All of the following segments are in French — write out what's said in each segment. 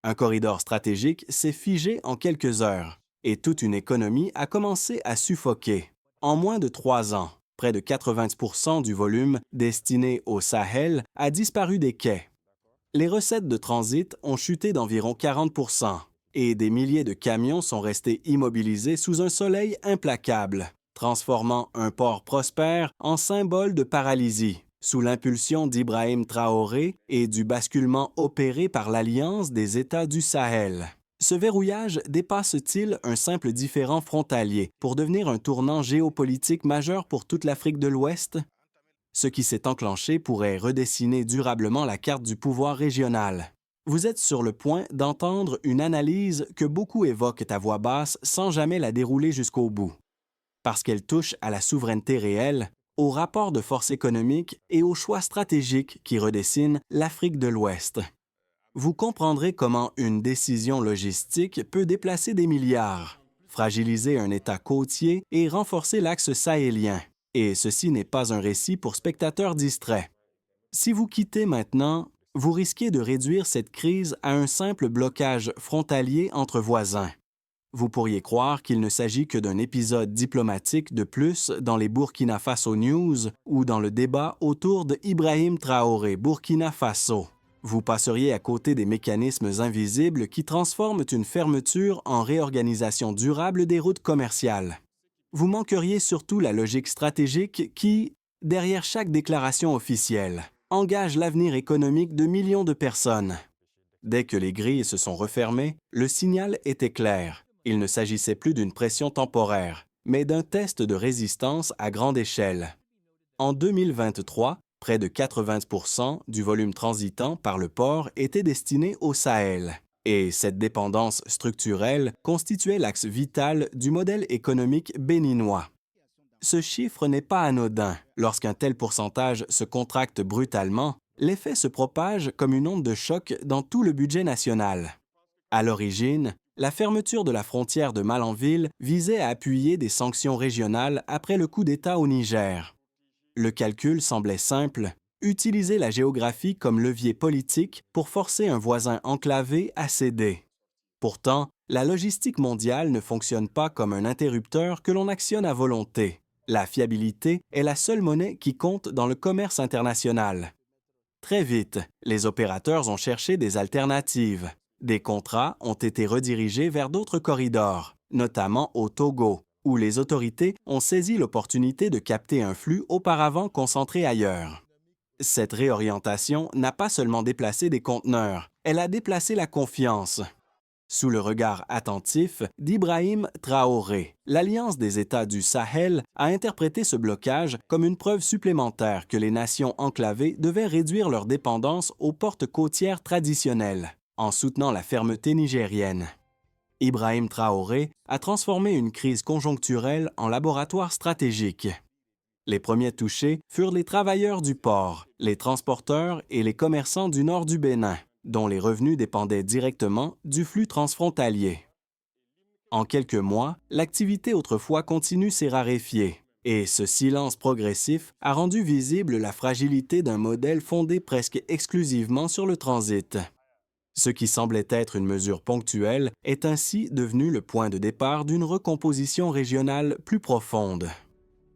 Un corridor stratégique s'est figé en quelques heures et toute une économie a commencé à suffoquer. En moins de 3 ans, près de 90% du volume destiné au Sahel a disparu des quais. Les recettes de transit ont chuté d'environ 40% et des milliers de camions sont restés immobilisés sous un soleil implacable, transformant un port prospère en symbole de paralysie, sous l'impulsion d'Ibrahim Traoré et du basculement opéré par l'Alliance des États du Sahel. Ce verrouillage dépasse-t-il un simple différend frontalier pour devenir un tournant géopolitique majeur pour toute l'Afrique de l'Ouest? Ce qui s'est enclenché pourrait redessiner durablement la carte du pouvoir régional. Vous êtes sur le point d'entendre une analyse que beaucoup évoquent à voix basse sans jamais la dérouler jusqu'au bout. Parce qu'elle touche à la souveraineté réelle, aux rapports de force économique et aux choix stratégiques qui redessinent l'Afrique de l'Ouest. Vous comprendrez comment une décision logistique peut déplacer des milliards, fragiliser un État côtier et renforcer l'axe sahélien. Et ceci n'est pas un récit pour spectateurs distraits. Si vous quittez maintenant, vous risquez de réduire cette crise à un simple blocage frontalier entre voisins. Vous pourriez croire qu'il ne s'agit que d'un épisode diplomatique de plus dans les Burkina Faso News ou dans le débat autour de Ibrahim Traoré, Burkina Faso. Vous passeriez à côté des mécanismes invisibles qui transforment une fermeture en réorganisation durable des routes commerciales. Vous manqueriez surtout la logique stratégique qui, derrière chaque déclaration officielle, engage l'avenir économique de millions de personnes. Dès que les grilles se sont refermées, le signal était clair. Il ne s'agissait plus d'une pression temporaire, mais d'un test de résistance à grande échelle. En 2023, près de 80% du volume transitant par le port était destiné au Sahel. Et cette dépendance structurelle constituait l'axe vital du modèle économique béninois. Ce chiffre n'est pas anodin. Lorsqu'un tel pourcentage se contracte brutalement, l'effet se propage comme une onde de choc dans tout le budget national. À l'origine, la fermeture de la frontière de Malanville visait à appuyer des sanctions régionales après le coup d'État au Niger. Le calcul semblait simple, utiliser la géographie comme levier politique pour forcer un voisin enclavé à céder. Pourtant, la logistique mondiale ne fonctionne pas comme un interrupteur que l'on actionne à volonté. La fiabilité est la seule monnaie qui compte dans le commerce international. Très vite, les opérateurs ont cherché des alternatives. Des contrats ont été redirigés vers d'autres corridors, notamment au Togo, où les autorités ont saisi l'opportunité de capter un flux auparavant concentré ailleurs. Cette réorientation n'a pas seulement déplacé des conteneurs, elle a déplacé la confiance. Sous le regard attentif d'Ibrahim Traoré, l'Alliance des États du Sahel a interprété ce blocage comme une preuve supplémentaire que les nations enclavées devaient réduire leur dépendance aux portes côtières traditionnelles, en soutenant la fermeté nigérienne. Ibrahim Traoré a transformé une crise conjoncturelle en laboratoire stratégique. Les premiers touchés furent les travailleurs du port, les transporteurs et les commerçants du nord du Bénin, dont les revenus dépendaient directement du flux transfrontalier. En quelques mois, l'activité autrefois continue s'est raréfiée, et ce silence progressif a rendu visible la fragilité d'un modèle fondé presque exclusivement sur le transit. Ce qui semblait être une mesure ponctuelle est ainsi devenu le point de départ d'une recomposition régionale plus profonde.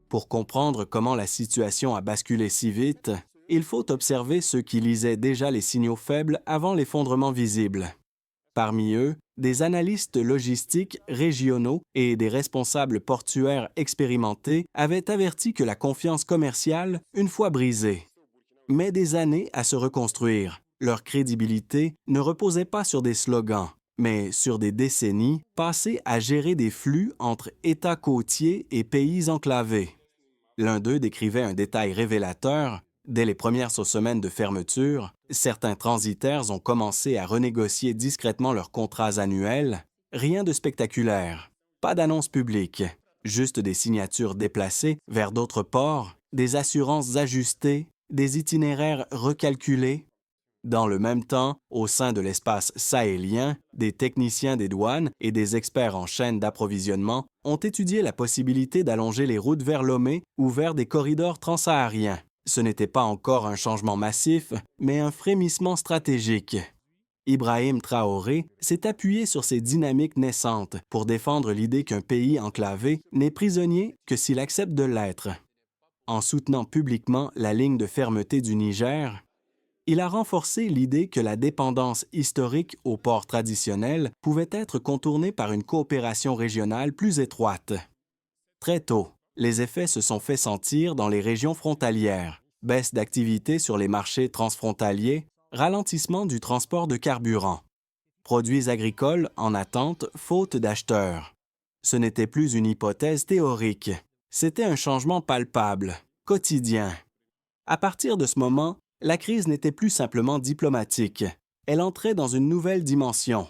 Pour comprendre comment la situation a basculé si vite, il faut observer ceux qui lisaient déjà les signaux faibles avant l'effondrement visible. Parmi eux, des analystes logistiques régionaux et des responsables portuaires expérimentés avaient averti que la confiance commerciale, une fois brisée, met des années à se reconstruire. Leur crédibilité ne reposait pas sur des slogans, mais sur des décennies passées à gérer des flux entre États côtiers et pays enclavés. L'un d'eux décrivait un détail révélateur. Dès les premières semaines de fermeture, certains transitaires ont commencé à renégocier discrètement leurs contrats annuels. Rien de spectaculaire, pas d'annonce publique, juste des signatures déplacées vers d'autres ports, des assurances ajustées, des itinéraires recalculés. Dans le même temps, au sein de l'espace sahélien, des techniciens des douanes et des experts en chaîne d'approvisionnement ont étudié la possibilité d'allonger les routes vers Lomé ou vers des corridors transsahariens. Ce n'était pas encore un changement massif, mais un frémissement stratégique. Ibrahim Traoré s'est appuyé sur ces dynamiques naissantes pour défendre l'idée qu'un pays enclavé n'est prisonnier que s'il accepte de l'être. En soutenant publiquement la ligne de fermeté du Niger, il a renforcé l'idée que la dépendance historique aux ports traditionnels pouvait être contournée par une coopération régionale plus étroite. Très tôt, les effets se sont fait sentir dans les régions frontalières, baisse d'activité sur les marchés transfrontaliers, ralentissement du transport de carburant, produits agricoles en attente faute d'acheteurs. Ce n'était plus une hypothèse théorique, c'était un changement palpable, quotidien. À partir de ce moment, la crise n'était plus simplement diplomatique, elle entrait dans une nouvelle dimension.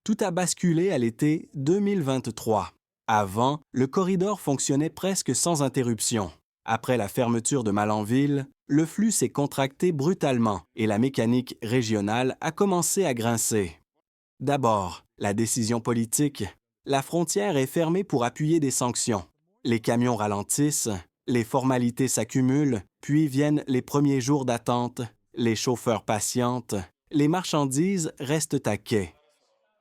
Tout a basculé à l'été 2023. Avant, le corridor fonctionnait presque sans interruption. Après la fermeture de Malanville, le flux s'est contracté brutalement et la mécanique régionale a commencé à grincer. D'abord, la décision politique. La frontière est fermée pour appuyer des sanctions. Les camions ralentissent, les formalités s'accumulent, puis viennent les premiers jours d'attente, les chauffeurs patientent, les marchandises restent à quai.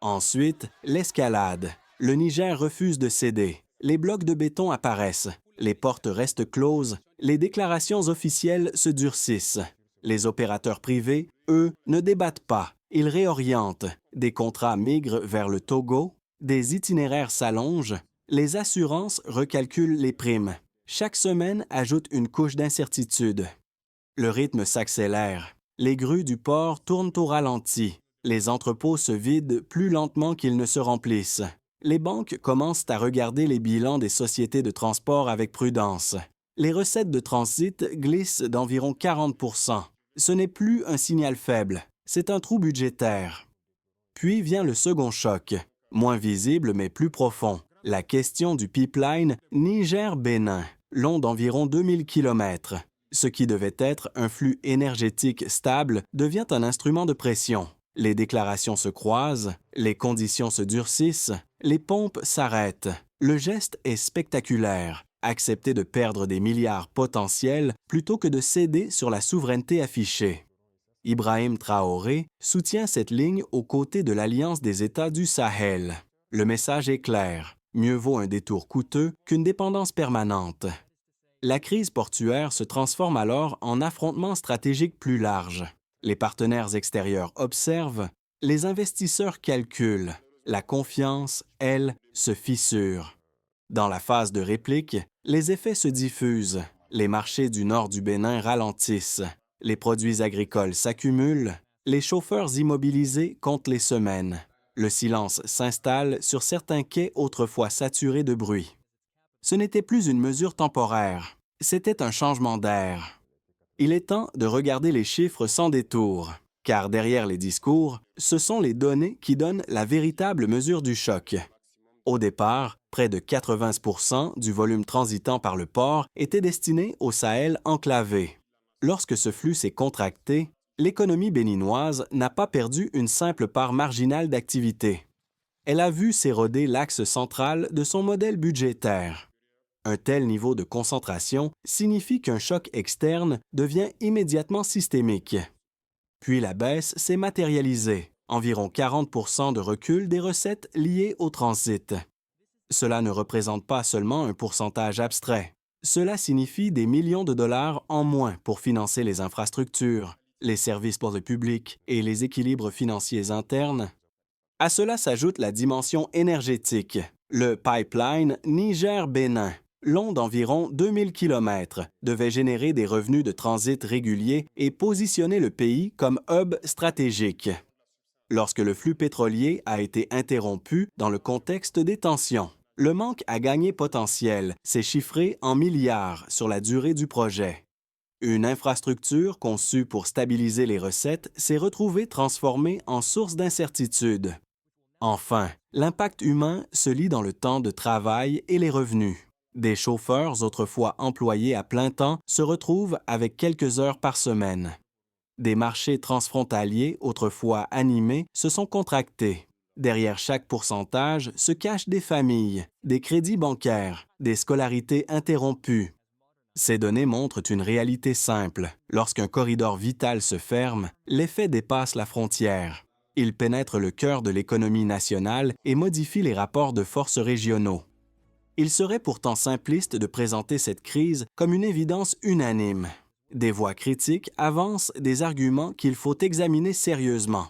Ensuite, l'escalade. Le Niger refuse de céder. Les blocs de béton apparaissent. Les portes restent closes. Les déclarations officielles se durcissent. Les opérateurs privés, eux, ne débattent pas. Ils réorientent. Des contrats migrent vers le Togo. Des itinéraires s'allongent. Les assurances recalculent les primes. Chaque semaine ajoute une couche d'incertitude. Le rythme s'accélère. Les grues du port tournent au ralenti. Les entrepôts se vident plus lentement qu'ils ne se remplissent. Les banques commencent à regarder les bilans des sociétés de transport avec prudence. Les recettes de transit glissent d'environ 40 %. Ce n'est plus un signal faible, c'est un trou budgétaire. Puis vient le second choc, moins visible mais plus profond. La question du pipeline Niger-Bénin, long d'environ 2000 km. Ce qui devait être un flux énergétique stable devient un instrument de pression. Les déclarations se croisent, les conditions se durcissent, les pompes s'arrêtent. Le geste est spectaculaire. Accepter de perdre des milliards potentiels plutôt que de céder sur la souveraineté affichée. Ibrahim Traoré soutient cette ligne aux côtés de l'Alliance des États du Sahel. Le message est clair. Mieux vaut un détour coûteux qu'une dépendance permanente. La crise portuaire se transforme alors en affrontement stratégique plus large. Les partenaires extérieurs observent, les investisseurs calculent. La confiance, elle, se fissure. Dans la phase de réplique, les effets se diffusent. Les marchés du nord du Bénin ralentissent. Les produits agricoles s'accumulent. Les chauffeurs immobilisés comptent les semaines. Le silence s'installe sur certains quais autrefois saturés de bruit. Ce n'était plus une mesure temporaire, c'était un changement d'air. Il est temps de regarder les chiffres sans détour, car derrière les discours, ce sont les données qui donnent la véritable mesure du choc. Au départ, près de 80 % du volume transitant par le port était destiné au Sahel enclavé. Lorsque ce flux s'est contracté, l'économie béninoise n'a pas perdu une simple part marginale d'activité. Elle a vu s'éroder l'axe central de son modèle budgétaire. Un tel niveau de concentration signifie qu'un choc externe devient immédiatement systémique. Puis la baisse s'est matérialisée, environ 40 % de recul des recettes liées au transit. Cela ne représente pas seulement un pourcentage abstrait. Cela signifie des millions de dollars en moins pour financer les infrastructures, les services pour le public et les équilibres financiers internes. À cela s'ajoute la dimension énergétique, le pipeline Niger-Bénin, long d'environ 2000 km, devait générer des revenus de transit réguliers et positionner le pays comme hub stratégique. Lorsque le flux pétrolier a été interrompu dans le contexte des tensions, le manque à gagner potentiel s'est chiffré en milliards sur la durée du projet. Une infrastructure conçue pour stabiliser les recettes s'est retrouvée transformée en source d'incertitude. Enfin, l'impact humain se lie dans le temps de travail et les revenus. Des chauffeurs autrefois employés à plein temps se retrouvent avec quelques heures par semaine. Des marchés transfrontaliers autrefois animés se sont contractés. Derrière chaque pourcentage se cachent des familles, des crédits bancaires, des scolarités interrompues. Ces données montrent une réalité simple. Lorsqu'un corridor vital se ferme, l'effet dépasse la frontière. Il pénètre le cœur de l'économie nationale et modifie les rapports de force régionaux. Il serait pourtant simpliste de présenter cette crise comme une évidence unanime. Des voix critiques avancent des arguments qu'il faut examiner sérieusement.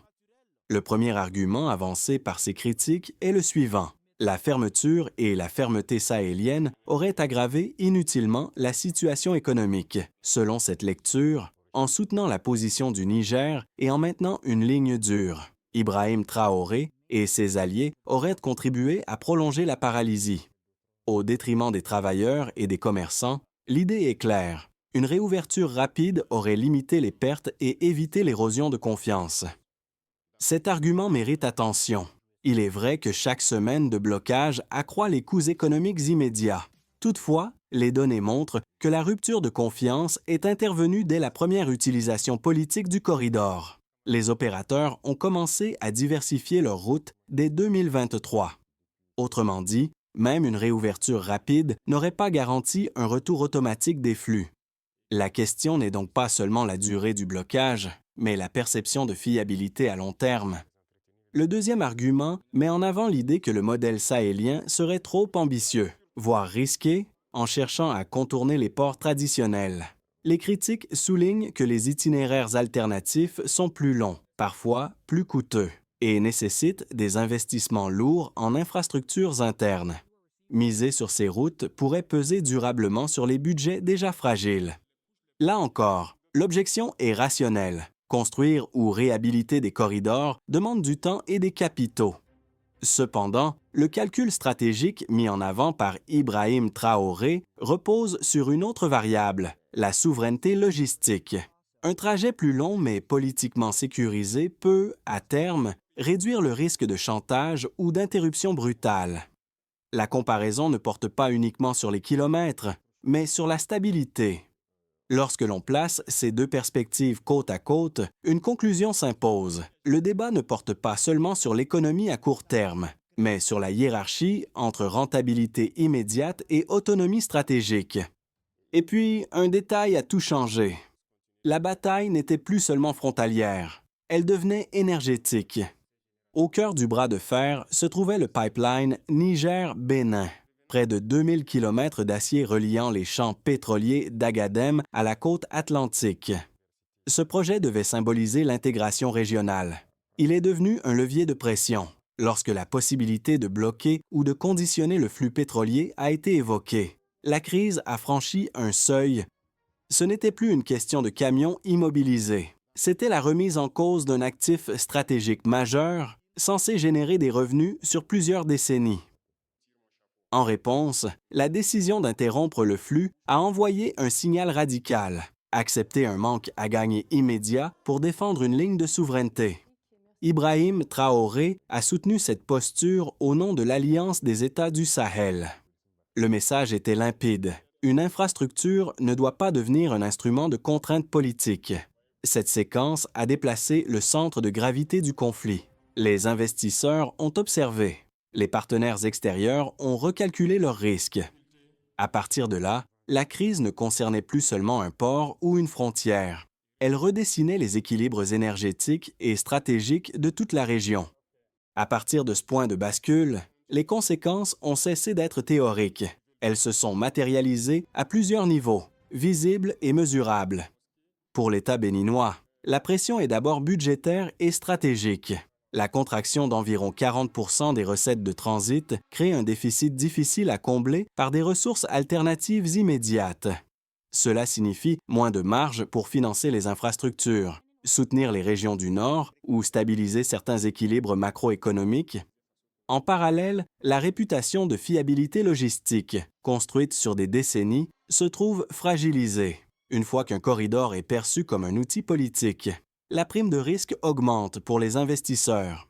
Le premier argument avancé par ces critiques est le suivant. La fermeture et la fermeté sahélienne auraient aggravé inutilement la situation économique. Selon cette lecture, en soutenant la position du Niger et en maintenant une ligne dure, Ibrahim Traoré et ses alliés auraient contribué à prolonger la paralysie. Au détriment des travailleurs et des commerçants, l'idée est claire. Une réouverture rapide aurait limité les pertes et évité l'érosion de confiance. Cet argument mérite attention. Il est vrai que chaque semaine de blocage accroît les coûts économiques immédiats. Toutefois, les données montrent que la rupture de confiance est intervenue dès la première utilisation politique du corridor. Les opérateurs ont commencé à diversifier leurs routes dès 2023. Autrement dit, même une réouverture rapide n'aurait pas garanti un retour automatique des flux. La question n'est donc pas seulement la durée du blocage, mais la perception de fiabilité à long terme. Le deuxième argument met en avant l'idée que le modèle sahélien serait trop ambitieux, voire risqué, en cherchant à contourner les ports traditionnels. Les critiques soulignent que les itinéraires alternatifs sont plus longs, parfois plus coûteux, et nécessitent des investissements lourds en infrastructures internes. Miser sur ces routes pourrait peser durablement sur les budgets déjà fragiles. Là encore, l'objection est rationnelle. Construire ou réhabiliter des corridors demande du temps et des capitaux. Cependant, le calcul stratégique mis en avant par Ibrahim Traoré repose sur une autre variable, la souveraineté logistique. Un trajet plus long mais politiquement sécurisé peut, à terme, réduire le risque de chantage ou d'interruption brutale. La comparaison ne porte pas uniquement sur les kilomètres, mais sur la stabilité. Lorsque l'on place ces deux perspectives côte à côte, une conclusion s'impose. Le débat ne porte pas seulement sur l'économie à court terme, mais sur la hiérarchie entre rentabilité immédiate et autonomie stratégique. Et puis, un détail a tout changé. La bataille n'était plus seulement frontalière, elle devenait énergétique. Au cœur du bras de fer se trouvait le pipeline Niger-Bénin, près de 2000 km d'acier reliant les champs pétroliers d'Agadem à la côte atlantique. Ce projet devait symboliser l'intégration régionale. Il est devenu un levier de pression lorsque la possibilité de bloquer ou de conditionner le flux pétrolier a été évoquée. La crise a franchi un seuil. Ce n'était plus une question de camions immobilisés. C'était la remise en cause d'un actif stratégique majeur censé générer des revenus sur plusieurs décennies. En réponse, la décision d'interrompre le flux a envoyé un signal radical, accepter un manque à gagner immédiat pour défendre une ligne de souveraineté. Ibrahim Traoré a soutenu cette posture au nom de l'Alliance des États du Sahel. Le message était limpide. Une infrastructure ne doit pas devenir un instrument de contrainte politique. Cette séquence a déplacé le centre de gravité du conflit. Les investisseurs ont observé. Les partenaires extérieurs ont recalculé leurs risques. À partir de là, la crise ne concernait plus seulement un port ou une frontière. Elle redessinait les équilibres énergétiques et stratégiques de toute la région. À partir de ce point de bascule, les conséquences ont cessé d'être théoriques. Elles se sont matérialisées à plusieurs niveaux, visibles et mesurables. Pour l'État béninois, la pression est d'abord budgétaire et stratégique. La contraction d'environ 40% des recettes de transit crée un déficit difficile à combler par des ressources alternatives immédiates. Cela signifie moins de marge pour financer les infrastructures, soutenir les régions du Nord ou stabiliser certains équilibres macroéconomiques. En parallèle, la réputation de fiabilité logistique, construite sur des décennies, se trouve fragilisée. Une fois qu'un corridor est perçu comme un outil politique, la prime de risque augmente pour les investisseurs.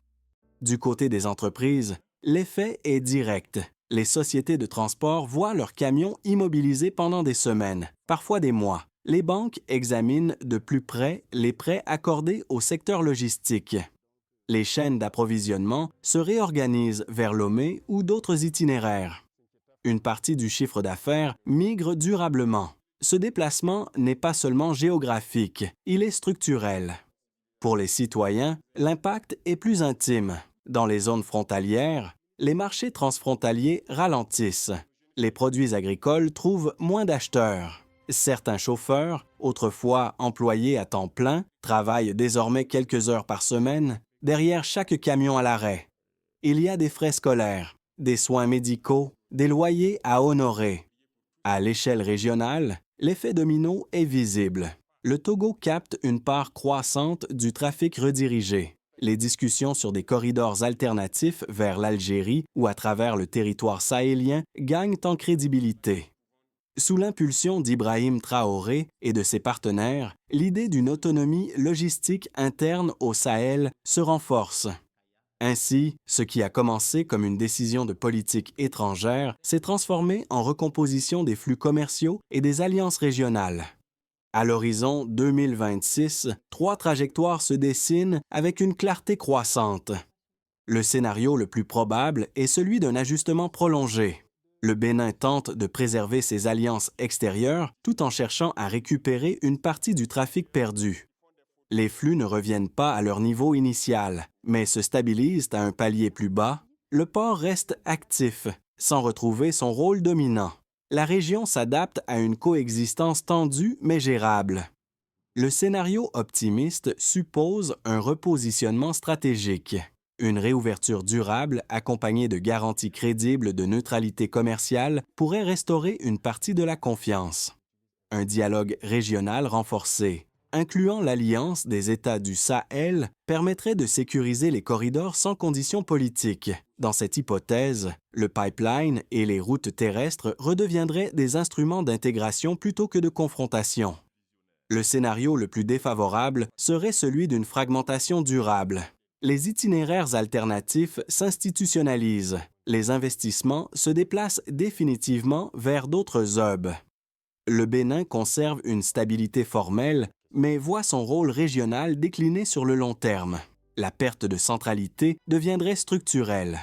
Du côté des entreprises, l'effet est direct. Les sociétés de transport voient leurs camions immobilisés pendant des semaines, parfois des mois. Les banques examinent de plus près les prêts accordés au secteur logistique. Les chaînes d'approvisionnement se réorganisent vers Lomé ou d'autres itinéraires. Une partie du chiffre d'affaires migre durablement. Ce déplacement n'est pas seulement géographique, il est structurel. Pour les citoyens, l'impact est plus intime. Dans les zones frontalières, les marchés transfrontaliers ralentissent. Les produits agricoles trouvent moins d'acheteurs. Certains chauffeurs, autrefois employés à temps plein, travaillent désormais quelques heures par semaine derrière chaque camion à l'arrêt. Il y a des frais scolaires, des soins médicaux, des loyers à honorer. À l'échelle régionale, l'effet domino est visible. Le Togo capte une part croissante du trafic redirigé. Les discussions sur des corridors alternatifs vers l'Algérie ou à travers le territoire sahélien gagnent en crédibilité. Sous l'impulsion d'Ibrahim Traoré et de ses partenaires, l'idée d'une autonomie logistique interne au Sahel se renforce. Ainsi, ce qui a commencé comme une décision de politique étrangère s'est transformé en recomposition des flux commerciaux et des alliances régionales. À l'horizon 2026, 3 trajectoires se dessinent avec une clarté croissante. Le scénario le plus probable est celui d'un ajustement prolongé. Le Bénin tente de préserver ses alliances extérieures tout en cherchant à récupérer une partie du trafic perdu. Les flux ne reviennent pas à leur niveau initial, mais se stabilisent à un palier plus bas. Le port reste actif, sans retrouver son rôle dominant. La région s'adapte à une coexistence tendue mais gérable. Le scénario optimiste suppose un repositionnement stratégique. Une réouverture durable accompagnée de garanties crédibles de neutralité commerciale pourrait restaurer une partie de la confiance. Un dialogue régional renforcé, incluant l'alliance des États du Sahel, permettrait de sécuriser les corridors sans conditions politiques. Dans cette hypothèse, le pipeline et les routes terrestres redeviendraient des instruments d'intégration plutôt que de confrontation. Le scénario le plus défavorable serait celui d'une fragmentation durable. Les itinéraires alternatifs s'institutionnalisent. Les investissements se déplacent définitivement vers d'autres hubs. Le Bénin conserve une stabilité formelle, mais voit son rôle régional décliner sur le long terme. La perte de centralité deviendrait structurelle.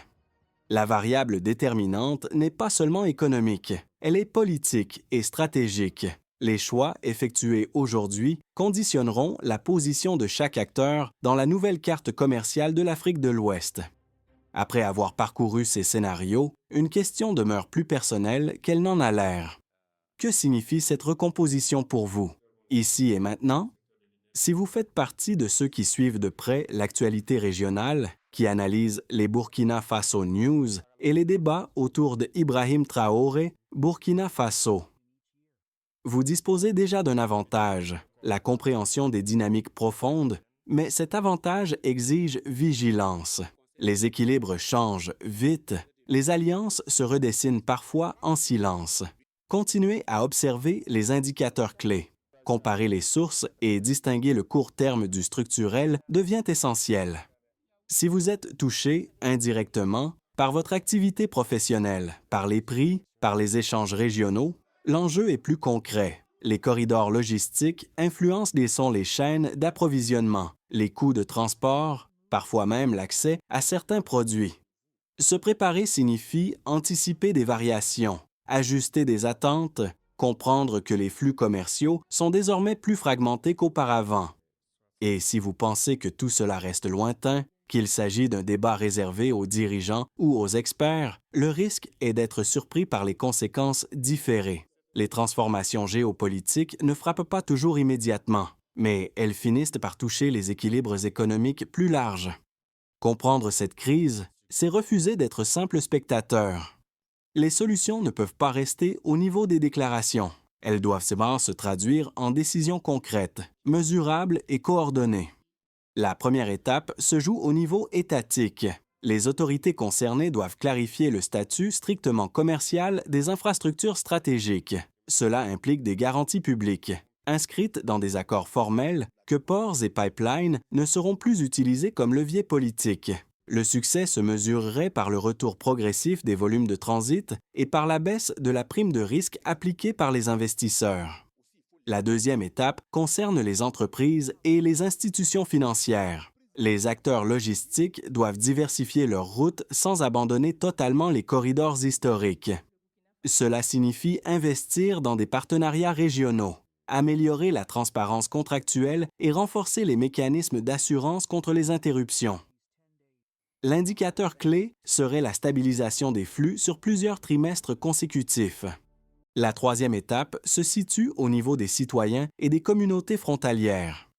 La variable déterminante n'est pas seulement économique, elle est politique et stratégique. Les choix effectués aujourd'hui conditionneront la position de chaque acteur dans la nouvelle carte commerciale de l'Afrique de l'Ouest. Après avoir parcouru ces scénarios, une question demeure plus personnelle qu'elle n'en a l'air. Que signifie cette recomposition pour vous, ici et maintenant? Si vous faites partie de ceux qui suivent de près l'actualité régionale, qui analysent les Burkina Faso News et les débats autour de Ibrahim Traoré, Burkina Faso, vous disposez déjà d'un avantage, la compréhension des dynamiques profondes, mais cet avantage exige vigilance. Les équilibres changent vite, les alliances se redessinent parfois en silence. Continuez à observer les indicateurs clés. Comparer les sources et distinguer le court terme du structurel devient essentiel. Si vous êtes touché indirectement par votre activité professionnelle, par les prix, par les échanges régionaux, l'enjeu est plus concret. Les corridors logistiques influencent les chaînes d'approvisionnement, les coûts de transport, parfois même l'accès à certains produits. Se préparer signifie anticiper des variations, ajuster des attentes, comprendre que les flux commerciaux sont désormais plus fragmentés qu'auparavant. Et si vous pensez que tout cela reste lointain, qu'il s'agit d'un débat réservé aux dirigeants ou aux experts, le risque est d'être surpris par les conséquences différées. Les transformations géopolitiques ne frappent pas toujours immédiatement, mais elles finissent par toucher les équilibres économiques plus larges. Comprendre cette crise, c'est refuser d'être simple spectateur. Les solutions ne peuvent pas rester au niveau des déclarations. Elles doivent se traduire en décisions concrètes, mesurables et coordonnées. La première étape se joue au niveau étatique. Les autorités concernées doivent clarifier le statut strictement commercial des infrastructures stratégiques. Cela implique des garanties publiques, inscrites dans des accords formels, que ports et pipelines ne seront plus utilisés comme levier politique. Le succès se mesurerait par le retour progressif des volumes de transit et par la baisse de la prime de risque appliquée par les investisseurs. La deuxième étape concerne les entreprises et les institutions financières. Les acteurs logistiques doivent diversifier leurs routes sans abandonner totalement les corridors historiques. Cela signifie investir dans des partenariats régionaux, améliorer la transparence contractuelle et renforcer les mécanismes d'assurance contre les interruptions. L'indicateur clé serait la stabilisation des flux sur plusieurs trimestres consécutifs. La troisième étape se situe au niveau des citoyens et des communautés frontalières.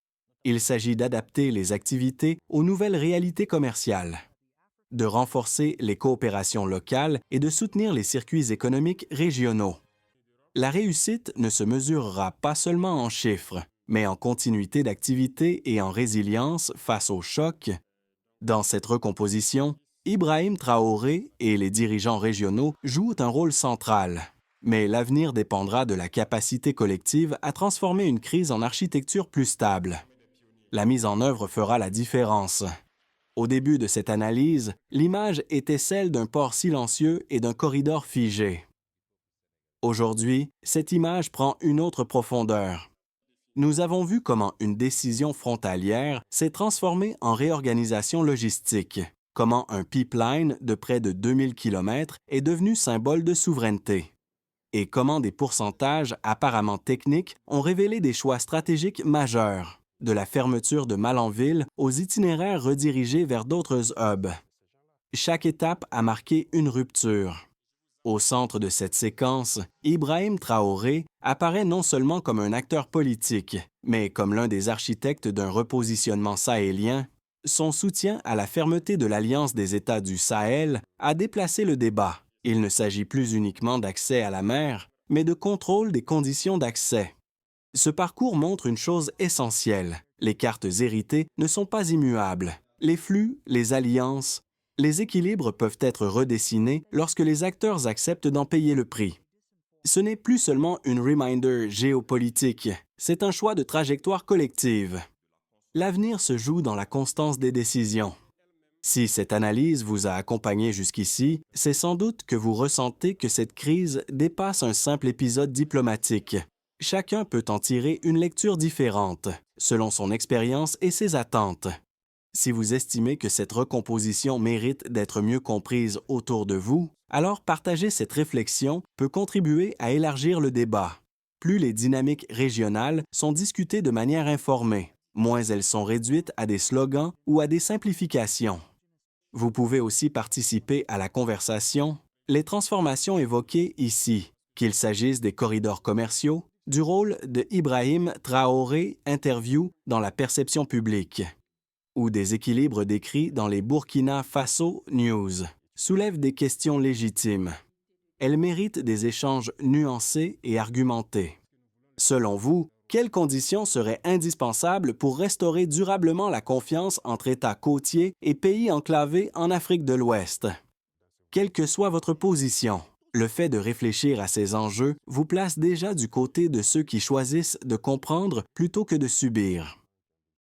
Il s'agit d'adapter les activités aux nouvelles réalités commerciales, de renforcer les coopérations locales et de soutenir les circuits économiques régionaux. La réussite ne se mesurera pas seulement en chiffres, mais en continuité d'activité et en résilience face aux chocs. Dans cette recomposition, Ibrahim Traoré et les dirigeants régionaux jouent un rôle central. Mais l'avenir dépendra de la capacité collective à transformer une crise en architecture plus stable. La mise en œuvre fera la différence. Au début de cette analyse, l'image était celle d'un port silencieux et d'un corridor figé. Aujourd'hui, cette image prend une autre profondeur. Nous avons vu comment une décision frontalière s'est transformée en réorganisation logistique, comment un pipeline de près de 2000 km est devenu symbole de souveraineté, et comment des pourcentages apparemment techniques ont révélé des choix stratégiques majeurs, de la fermeture de Malanville aux itinéraires redirigés vers d'autres hubs. Chaque étape a marqué une rupture. Au centre de cette séquence, Ibrahim Traoré apparaît non seulement comme un acteur politique, mais comme l'un des architectes d'un repositionnement sahélien. Son soutien à la fermeté de l'Alliance des États du Sahel a déplacé le débat. Il ne s'agit plus uniquement d'accès à la mer, mais de contrôle des conditions d'accès. Ce parcours montre une chose essentielle. Les cartes héritées ne sont pas immuables. Les flux, les alliances, les équilibres peuvent être redessinés lorsque les acteurs acceptent d'en payer le prix. Ce n'est plus seulement une reminder géopolitique, c'est un choix de trajectoire collective. L'avenir se joue dans la constance des décisions. Si cette analyse vous a accompagné jusqu'ici, c'est sans doute que vous ressentez que cette crise dépasse un simple épisode diplomatique. Chacun peut en tirer une lecture différente, selon son expérience et ses attentes. Si vous estimez que cette recomposition mérite d'être mieux comprise autour de vous, alors partager cette réflexion peut contribuer à élargir le débat. Plus les dynamiques régionales sont discutées de manière informée, moins elles sont réduites à des slogans ou à des simplifications. Vous pouvez aussi participer à la conversation. Les transformations évoquées ici, qu'il s'agisse des corridors commerciaux, du rôle de Ibrahim Traoré interview dans la perception publique, ou des équilibres décrits dans les Burkina Faso News, soulèvent des questions légitimes. Elles méritent des échanges nuancés et argumentés. Selon vous, quelles conditions seraient indispensables pour restaurer durablement la confiance entre États côtiers et pays enclavés en Afrique de l'Ouest? Quelle que soit votre position, le fait de réfléchir à ces enjeux vous place déjà du côté de ceux qui choisissent de comprendre plutôt que de subir.